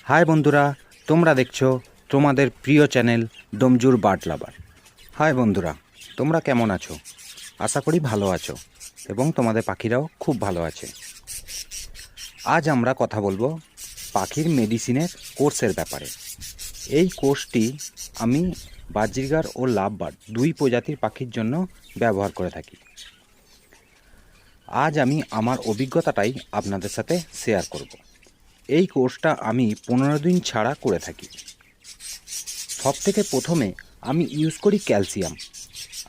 High বন্ধুরা, তোমরা দেখছো তোমাদের প্রিয় চ্যানেল ডমজুর বার্ড লাভার। হাই বন্ধুরা, তোমরা কেমন আছো? আশা করি ভালো আছো এবং তোমাদের পাখিরাও খুব ভালো আছে। আজ আমরা কথা বলবো পাখির মেডিসিনের কোর্সের ব্যাপারে। এই কোর্সটি আমি বাজরিগার ও লাভ বার্ড দুই প্রজাতির পাখির জন্য ব্যবহার করে থাকি। আজ আমি আমার অভিজ্ঞতাটাই আপনাদের সাথে শেয়ার করব। এই কোর্সটা আমি 15 দিন ছাড়া করে থাকি। সবথেকে প্রথমে আমি ইউজ করি ক্যালসিয়াম।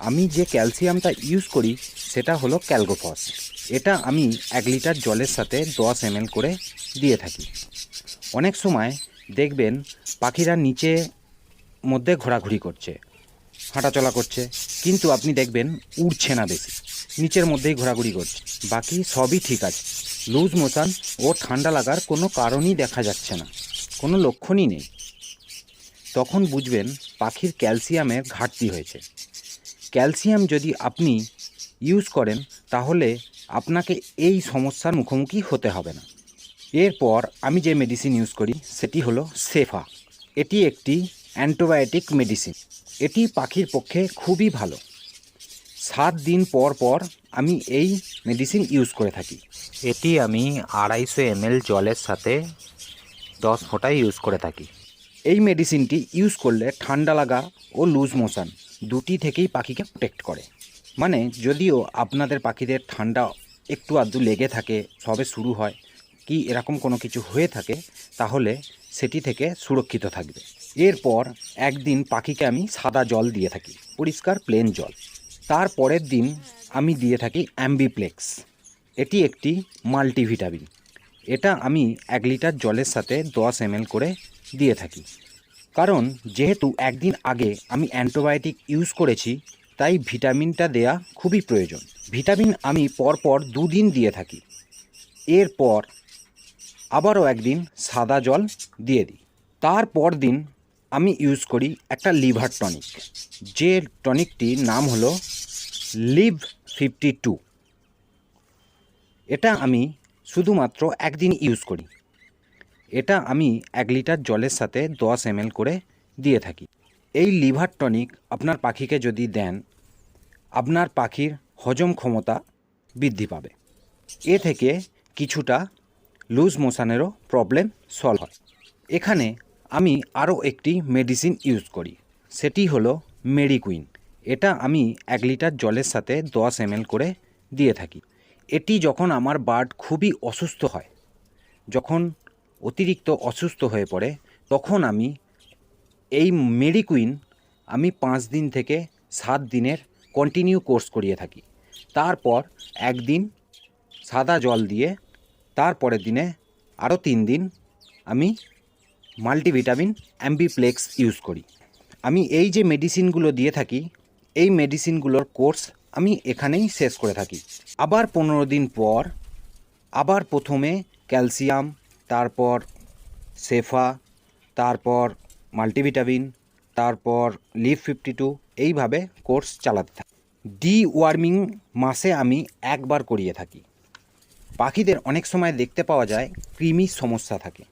আমি যে ক্যালসিয়ামটা ইউজ করি সেটা হলো ক্যালগোফস। এটা আমি 1 লিটার জলের সাথে 10 ml করে দিয়ে থাকি। অনেক সময় দেখবেন পাখিরা নিচে মধ্যে ঘোরাঘুরি করছে, হাঁটাচলা করছে, কিন্তু আপনি দেখবেন উড়ছে না, বেশি নিচের মধ্যেই ঘোরাঘুরি করছে। বাকি সবই ঠিক আছে, লুজ মোশন ও ঠান্ডা লাগার কোনো কারণই দেখা যাচ্ছে না, কোনো লক্ষণই নেই। তখন বুঝবেন পাখির ক্যালসিয়ামের ঘাটতি হয়েছে। ক্যালসিয়াম যদি আপনি ইউজ করেন তাহলে আপনাকে এই সমস্যার মুখোমুখি হতে হবে না। এরপর আমি যে মেডিসিন ইউজ করি সেটি হলো সেফা। এটি একটি অ্যান্টিবায়োটিক মেডিসিন। এটি পাখির পক্ষে খুবই ভালো। 7 দিন পর পর আমি এই মেডিসিন ইউজ করে থাকি। এটি আমি 250 ml জলের সাথে 10 ফোঁটা ইউজ করে থাকি। এই মেডিসিনটি ইউজ করলে ঠান্ডা লাগা ও লুজ মোশন দুটি থেকেই পাখিকে প্রোটেক্ট করে। মানে যদিও আপনাদের পাখিদের ঠান্ডা একটু আধটু লেগে থাকে, সবে শুরু হয় কি এরকম কোনো কিছু হয়ে থাকে, তাহলে সেটি থেকে সুরক্ষিত থাকবে। এরপর একদিন পাখিকে আমি সাদা জল দিয়ে থাকি, পরিষ্কার প্লেন জল। তার পরের দিন আমি দিয়ে থাকি অ্যাম্বিপ্লেক্স। এটি একটি মাল্টিভিটামিন। এটা আমি 1 লিটার জলের সাথে 10 ml করে দিয়ে থাকি। কারণ যেহেতু একদিন আগে আমি অ্যান্টিবায়োটিক ইউজ করেছি, তাই ভিটামিনটা দেয়া খুবই প্রয়োজন। ভিটামিন আমি পরপর 2 দিন দিয়ে থাকি। এরপর আবারও একদিন সাদা জল দিয়ে দিই। তারপর দিন আমি ইউজ করি একটা লিভার টনিক, যে টনিকটির নাম হলো লিভ 52। এটা আমি শুধুমাত্র একদিন ইউজ করি। এটা আমি 1 লিটার জলের সাথে 10 ml করে দিয়ে থাকি। এই লিভার টনিক আপনার পাখিকে যদি দেন, আপনার পাখির হজম ক্ষমতা বৃদ্ধি পাবে। এ থেকে কিছুটা লুজ মোশনেরও প্রবলেম সলভ হয়। এখানে আমি আরও একটি মেডিসিন ইউজ করি, সেটি হলো মেডিকুইন। এটা আমি 1 লিটার জলের সাথে 10 ml করে দিয়ে থাকি। এটি যখন আমার বার্ড খুবই অসুস্থ হয়, যখন অতিরিক্ত অসুস্থ হয়ে পড়ে, তখন আমি এই মেডিকুইন আমি 5 দিন থেকে 7 দিনের কন্টিনিউ কোর্স করিয়ে থাকি। তারপর একদিন সাদা জল দিয়ে, তারপরের দিনে আরও 3 দিন আমি মাল্টিভিটামিন অ্যাম্বিপ্লেক্স ইউজ করি। আমি এই যে মেডিসিনগুলো দিয়ে থাকি, এই মেডিসিনগুলোর কোর্স আমি এখানেই শেষ করে থাকি। আবার 15 দিন পর আবার প্রথমে ক্যালসিয়াম, তারপর সেফা, তারপর মাল্টিভিটামিন, তারপর লিভ 52, এইভাবে কোর্স চালাতে থাকি। ডিওয়ার্মিং মাসে আমি একবার করিয়ে থাকি। পাখিদের অনেক সময় দেখতে পাওয়া যায় কৃমির সমস্যা থাকে,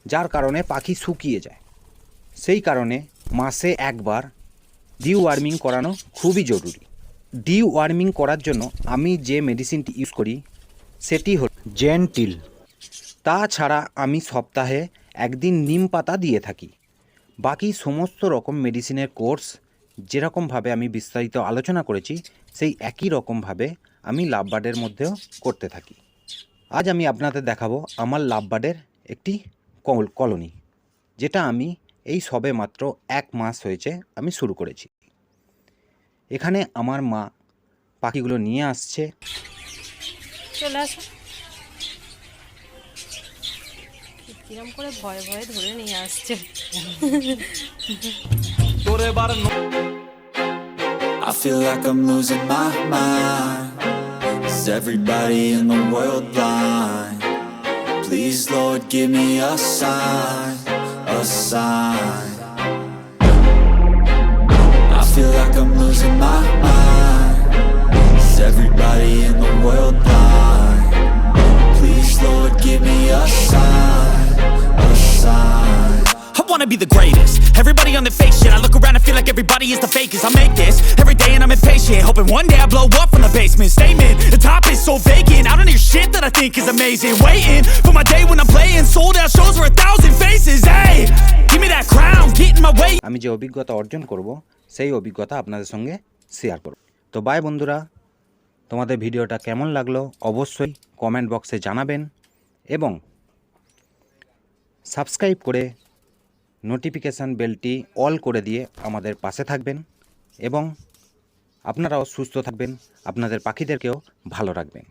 যার কারণে পাখি শুকিয়ে যায়। সেই কারণে মাসে একবার ডিওয়ার্মিং করানো খুবই জরুরি। ডিওয়ার্মিং করার জন্য আমি যে মেডিসিনটি ইউজ করি সেটি হল জেন্টিল। তাছাড়া আমি সপ্তাহে একদিন নিম পাতা দিয়ে থাকি। বাকি সমস্ত রকম মেডিসিনের কোর্স যেরকমভাবে আমি বিস্তারিত আলোচনা করেছি, সেই একই রকমভাবে আমি লাভবার্ডের মধ্যেও করতে থাকি। আজ আমি আপনাদের দেখাবো আমার লাভবার্ডের একটি কলোনি, যেটা আমি এই সবে মাত্র 1 মাস হয়েছে আমি শুরু করেছি। এখানে আমার মা পাখিগুলো নিয়ে আসছে। চলে আসো। কিরম করে ভয়ে ভয়ে ধরে নিয়ে আসছে। I feel like I'm losing my mind. Is everybody in the world blind? Please, Lord, give me a sign, a sign. I feel like I'm losing my mind. Is everybody in the world blind? Please, Lord, give me a sign, a wanna be the greatest. Everybody on the fake shit. I look around and feel like everybody is the fakest. I make this every day and I'm impatient, hoping one day I blow up from the basement. Statement, the top is so vacant. I don't hear shit that I think is amazing. Waiting for my day when I'm playing sold out shows for 1,000 faces. Hey, give me that crown, get in my way. আমি যে অভিজ্ঞতা অর্জন করব সেই অভিজ্ঞতা আপনাদের সঙ্গে share করব। তো বাই বন্ধুরা, তোমাদের ভিডিওটা কেমন লাগলো অবশ্যই কমেন্ট বক্সে জানাবেন এবং সাবস্ক্রাইব করে নোটিফিকেশান বেলটি অল করে দিয়ে আমাদের পাশে থাকবেন এবং আপনারাও সুস্থ থাকবেন, আপনাদের পাখিদেরকেও ভালো রাখবেন।